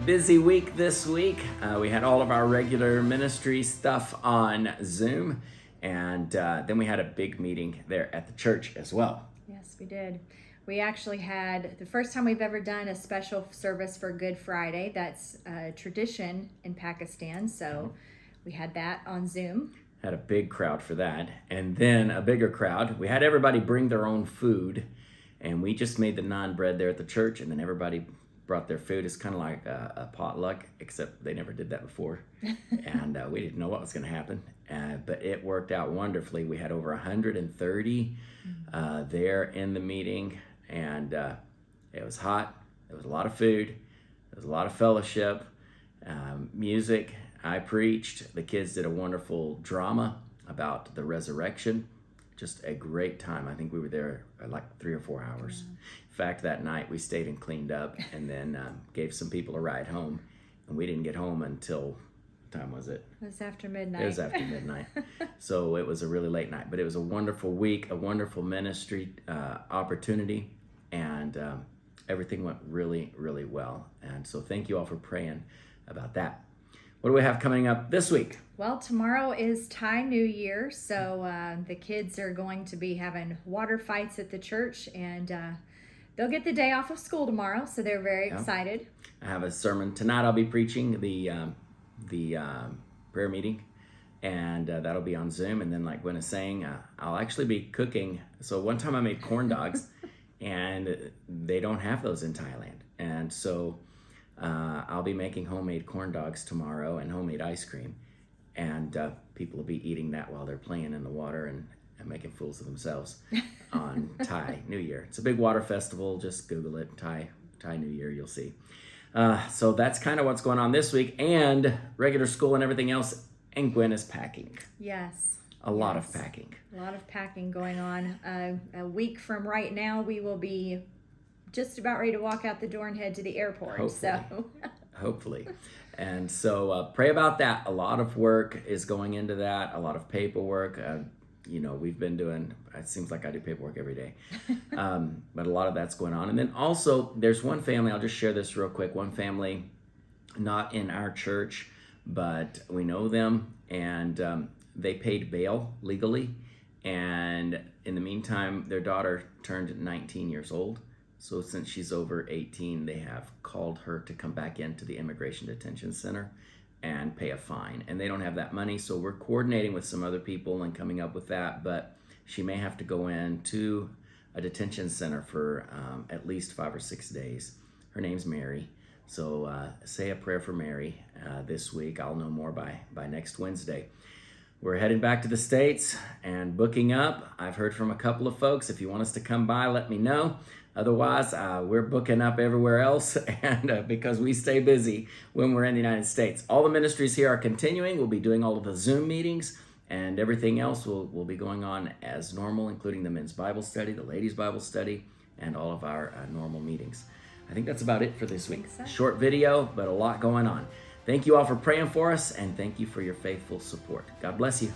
Busy week this week. We had all of our regular ministry stuff on Zoom, and then we had a big meeting there at the church as well. Yes, we did. We actually had the first time we've ever done a special service for Good Friday. That's a tradition in Pakistan, so we had that on Zoom. Had a big crowd for that, and then a bigger crowd. We had everybody bring their own food, and we just made the naan bread there at the church, and then everybody brought their food. It's kind of like a potluck, except they never did that before, and we didn't know what was going to happen, but it worked out wonderfully. We had over 130 there in the meeting, and it was hot. There was a lot of food. There was a lot of fellowship, music. I preached. The kids did a wonderful drama about the resurrection. Just a great time. I think we were there like 3 or 4 hours. In fact, that night we stayed and cleaned up, and then gave some people a ride home. And we didn't get home until, what time was it? It was after midnight. It was after midnight. So it was a really late night. But it was a wonderful week, a wonderful ministry opportunity, and everything went really, really well. And so thank you all for praying about that. What do we have coming up this week? Well, tomorrow is Thai New Year, so the kids are going to be having water fights at the church, and they'll get the day off of school tomorrow, so they're very excited. I have a sermon tonight. I'll be preaching the prayer meeting, and that'll be on Zoom. And then, like Gwen is saying, I'll actually be cooking. So one time I made corn dogs, and they don't have those in Thailand, and so I'll be making homemade corn dogs tomorrow and homemade ice cream, and people will be eating that while they're playing in the water and making fools of themselves on Thai New Year. It's a big water festival. Just Google it, Thai New Year, you'll see. So that's kind of what's going on this week, and regular school and everything else, and Gwen is packing. Yes. A lot of packing. A lot of packing going on. A week from right now, we will be just about ready to walk out the door and head to the airport. Hopefully. And so pray about that. A lot of work is going into that, a lot of paperwork. We've been doing, it seems like I do paperwork every day, but a lot of that's going on. And then also there's one family, I'll just share this real quick, one family not in our church, but we know them, and they paid bail legally. And in the meantime, their daughter turned 19 years old. So since she's over 18, they have called her to come back into the Immigration Detention Center and pay a fine. And they don't have that money, so we're coordinating with some other people and coming up with that. But she may have to go into a detention center for at least 5 or 6 days. Her name's Mary. So say a prayer for Mary this week. I'll know more by next Wednesday. We're heading back to the States and booking up. I've heard from a couple of folks. If you want us to come by, let me know. Otherwise, we're booking up everywhere else, and because we stay busy when we're in the United States. All the ministries here are continuing. We'll be doing all of the Zoom meetings, and everything else will be going on as normal, including the men's Bible study, the ladies' Bible study, and all of our normal meetings. I think that's about it for this week. So. Short video, but a lot going on. Thank you all for praying for us, and thank you for your faithful support. God bless you.